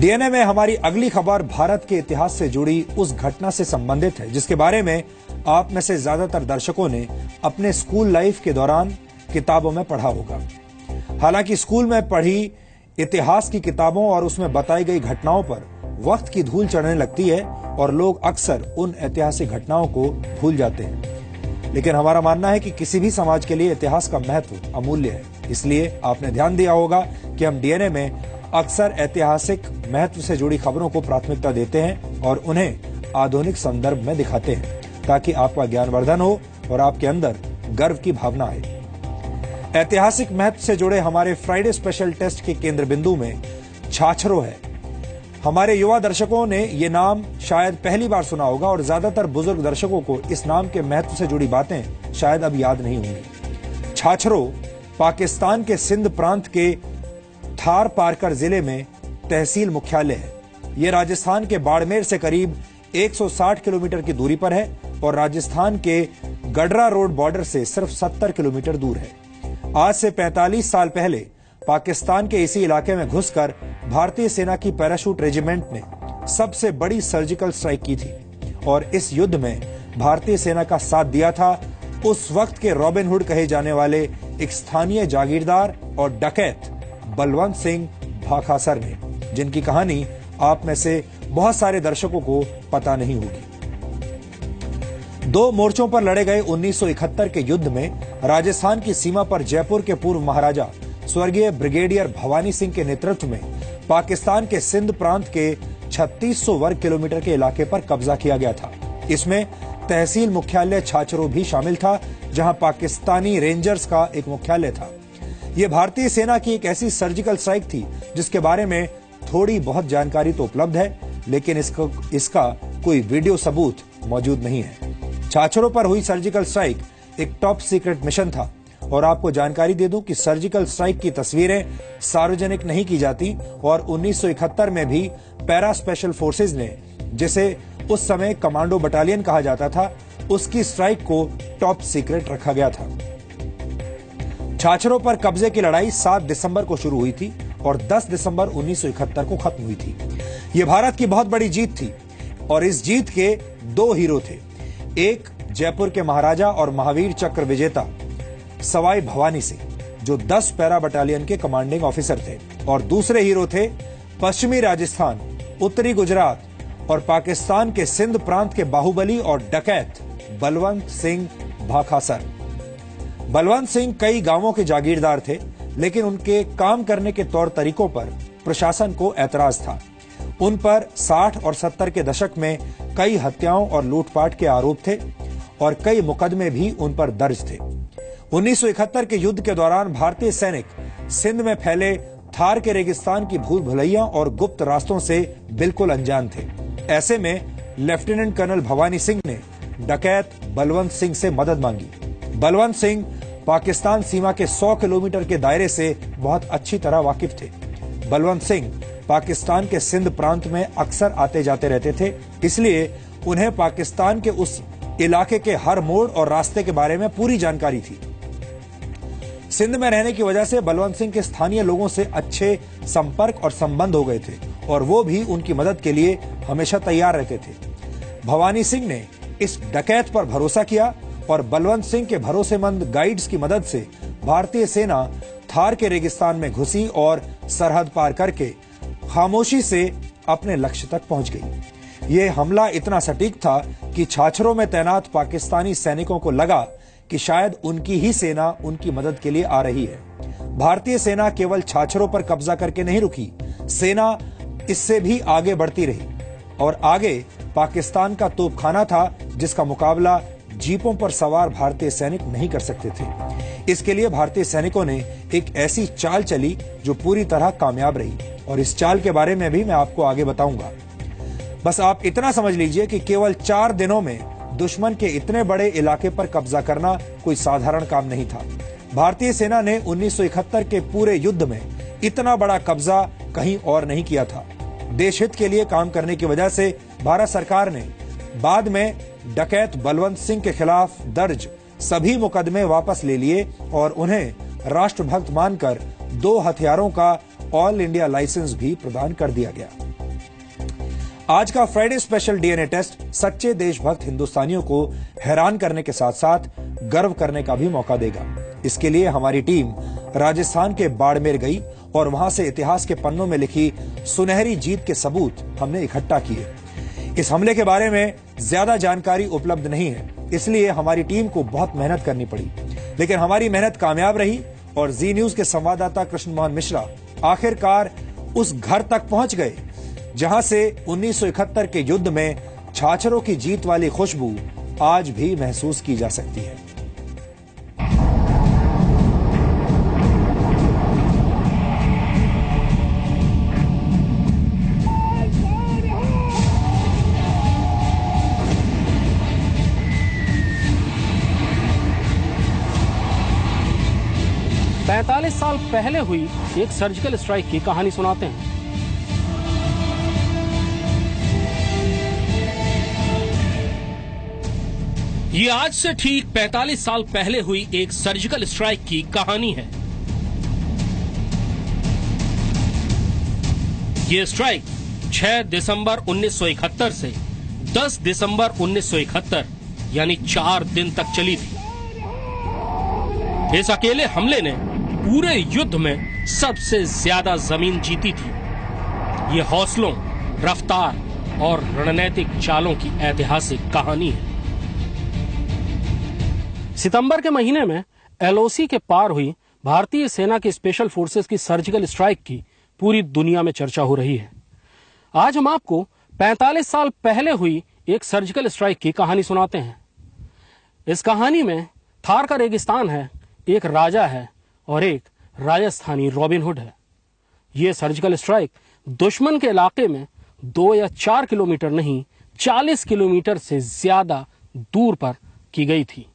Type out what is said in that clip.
DNA में हमारी अगली खबर भारत के इतिहास से जुड़ी उस घटना से संबंधित है जिसके बारे में आप में से ज्यादातर दर्शकों ने अपने स्कूल लाइफ के दौरान किताबों में पढ़ा होगा। हालांकि स्कूल में पढ़ी इतिहास की किताबों और उसमें बताई गई घटनाओं पर वक्त की धूल चढ़ने लगती है और लोग अक्सर उन ऐतिहासिक घटनाओं को भूल जाते हैं। लेकिन हमारा मानना है कि किसी भी समाज के लिए इतिहास का महत्व अमूल्य है। इसलिए आपने ध्यान दिया होगा कि हम डीएनए में अक्सर ऐतिहासिक महत्व से जुड़ी खबरों को प्राथमिकता देते हैं और उन्हें आधुनिक संदर्भ में दिखाते हैं ताकि आपका ज्ञानवर्धन हो और आपके अंदर गर्व की भावना आए। ऐतिहासिक महत्व से जुड़े हमारे फ्राइडे स्पेशल टेस्ट के केंद्र बिंदु में छाछरो है। हमारे युवा दर्शकों ने ये नाम शायद पहली बार सुना होगा और ज्यादातर बुजुर्ग दर्शकों को इस नाम के महत्व से जुड़ी बातें शायद अब याद नहीं होंगी। छाछरो पाकिस्तान के सिंध प्रांत के थार पारकर जिले में तहसील मुख्यालय है। यह राजस्थान के बाड़मेर से करीब 160 किलोमीटर की दूरी पर है और राजस्थान के गडरा रोड बॉर्डर से सिर्फ 70 किलोमीटर दूर है। आज से 45 साल पहले पाकिस्तान के इसी इलाके में घुसकर भारतीय सेना की पैराशूट रेजिमेंट ने सबसे बड़ी सर्जिकल स्ट्राइक की थी और इस युद्ध में भारतीय सेना का साथ दिया था उस वक्त के रॉबिन हुड कहे जाने वाले एक स्थानीय जागीरदार और डकैत बलवंत सिंह भाखासर ने, जिनकी कहानी आप में से बहुत सारे दर्शकों को पता नहीं होगी। दो मोर्चों पर लड़े गए 1971 के युद्ध में राजस्थान की सीमा पर जयपुर के पूर्व महाराजा स्वर्गीय ब्रिगेडियर भवानी सिंह के नेतृत्व में पाकिस्तान के सिंध प्रांत के 3600 वर्ग किलोमीटर के इलाके पर कब्जा किया गया था। इसमें तहसील मुख्यालय छाछरो भी शामिल था, जहां पाकिस्तानी रेंजर्स का एक मुख्यालय था। यह भारतीय सेना की एक ऐसी सर्जिकल स्ट्राइक थी जिसके बारे में थोड़ी बहुत जानकारी तो उपलब्ध है, लेकिन इसका कोई वीडियो सबूत मौजूद नहीं है। छाछरो पर हुई सर्जिकल स्ट्राइक एक टॉप सीक्रेट मिशन था और आपको जानकारी दे दूं कि सर्जिकल स्ट्राइक की तस्वीरें सार्वजनिक नहीं की जाती और 1971 में भी पैरा स्पेशल फोर्सेज ने, जिसे उस समय कमांडो बटालियन कहा जाता था, उसकी स्ट्राइक को टॉप सीक्रेट रखा गया था। छाछरो पर कब्जे की लड़ाई 7 दिसंबर को शुरू हुई थी और 10 दिसंबर 1971 को खत्म हुई थी। यह भारत की बहुत बड़ी जीत थी और इस जीत के दो हीरो थे। एक जयपुर के महाराजा और महावीर चक्र विजेता सवाई भवानी सिंह, जो 10 पैरा बटालियन के कमांडिंग ऑफिसर थे, और दूसरे हीरो थे पश्चिमी राजस्थान, उत्तरी गुजरात और पाकिस्तान के सिंध प्रांत के बाहुबली और डकैत बलवंत सिंह भाखासर। बलवंत सिंह कई गांवों के जागीरदार थे, लेकिन उनके काम करने के तौर तरीकों पर प्रशासन को ऐतराज था। उन पर 60 और 70 के दशक में कई हत्याओं और लूटपाट के आरोप थे और कई मुकदमे भी उन पर दर्ज थे। 1971 के युद्ध के दौरान भारतीय सैनिक सिंध में फैले थार के रेगिस्तान की भूल भुलैया और गुप्त रास्तों से बिल्कुल अनजान थे। ऐसे में लेफ्टिनेंट कर्नल भवानी सिंह ने डकैत बलवंत सिंह से मदद मांगी। बलवंत सिंह पाकिस्तान सीमा के 100 किलोमीटर के दायरे से बहुत अच्छी तरह वाकिफ थे। बलवंत सिंह पाकिस्तान के सिंध प्रांत में अक्सर आते जाते रहते थे, इसलिए उन्हें पाकिस्तान के उस इलाके के हर मोड़ और रास्ते के बारे में पूरी जानकारी थी। सिंध में रहने की वजह से बलवंत सिंह के स्थानीय लोगों से अच्छे संपर्क और संबंध हो गए थे और वो भी उनकी मदद के लिए हमेशा तैयार रहते थे। भवानी सिंह ने इस डकैत पर भरोसा किया और बलवंत सिंह के भरोसेमंद गाइड्स की मदद से भारतीय सेना थार के रेगिस्तान में घुसी और सरहद पार करके खामोशी से अपने लक्ष्य तक पहुंच गई। यह हमला इतना सटीक था कि छाछरों में तैनात पाकिस्तानी सैनिकों को लगा कि शायद उनकी ही सेना उनकी मदद के लिए आ रही है। भारतीय सेना केवल छाछरों पर कब्जा करके नहीं रुकी, सेना इससे भी आगे बढ़ती रही और आगे पाकिस्तान का तोपखाना था जिसका मुकाबला जीपों पर सवार भारतीय सैनिक नहीं कर सकते थे। इसके लिए भारतीय सैनिकों ने एक ऐसी चाल चली जो पूरी तरह कामयाब रही और इस चाल के बारे में भी मैं आपको आगे बताऊंगा। बस आप इतना समझ लीजिए कि केवल 4 दिनों में दुश्मन के इतने बड़े इलाके पर कब्जा करना कोई साधारण काम नहीं था। भारतीय सेना ने 1971 के पूरे युद्ध में इतना बड़ा कब्जा कहीं और नहीं किया था। देश हित के लिए काम करने की वजह से भारत सरकार ने बाद में डकैत बलवंत सिंह के खिलाफ दर्ज सभी मुकदमे वापस ले लिए और उन्हें राष्ट्रभक्त मानकर 2 हथियारों का ऑल इंडिया लाइसेंस भी प्रदान कर दिया गया। आज का फ्राइडे स्पेशल डीएनए टेस्ट सच्चे देशभक्त हिंदुस्तानियों को हैरान करने के साथ साथ गर्व करने का भी मौका देगा। इसके लिए हमारी टीम राजस्थान के बाड़मेर गई और वहां से इतिहास के पन्नों में लिखी सुनहरी जीत के सबूत हमने इकट्ठा किए। इस हमले के बारे में ज्यादा जानकारी उपलब्ध नहीं है, इसलिए हमारी टीम को बहुत मेहनत करनी पड़ी, लेकिन हमारी मेहनत कामयाब रही और जी न्यूज के संवाददाता कृष्ण मोहन मिश्रा आखिरकार उस घर तक पहुंच गए जहां से 1971 के युद्ध में छाछरों की जीत वाली खुशबू आज भी महसूस की जा सकती है। पैंतालीस साल पहले हुई एक सर्जिकल स्ट्राइक की कहानी सुनाते हैं। ये आज से ठीक 45 साल पहले हुई एक सर्जिकल स्ट्राइक की कहानी है। ये स्ट्राइक 6 दिसंबर 1971 से 10 दिसंबर 1971 यानी 4 दिन तक चली थी। इस अकेले हमले ने पूरे युद्ध में सबसे ज्यादा जमीन जीती थी। ये हौसलों, रफ्तार और रणनीतिक चालों की ऐतिहासिक कहानी है। सितंबर के महीने में एलओसी के पार हुई भारतीय सेना की स्पेशल फोर्सेस की सर्जिकल स्ट्राइक की पूरी दुनिया में चर्चा हो रही है। आज हम आपको 45 साल पहले हुई एक सर्जिकल स्ट्राइक की कहानी सुनाते हैं। इस कहानी में थार का रेगिस्तान है, एक राजा है और एक राजस्थानी रॉबिन हुड है। यह सर्जिकल स्ट्राइक दुश्मन के इलाके में 2 या 4 किलोमीटर नहीं 40 किलोमीटर से ज्यादा दूर पर की गई थी।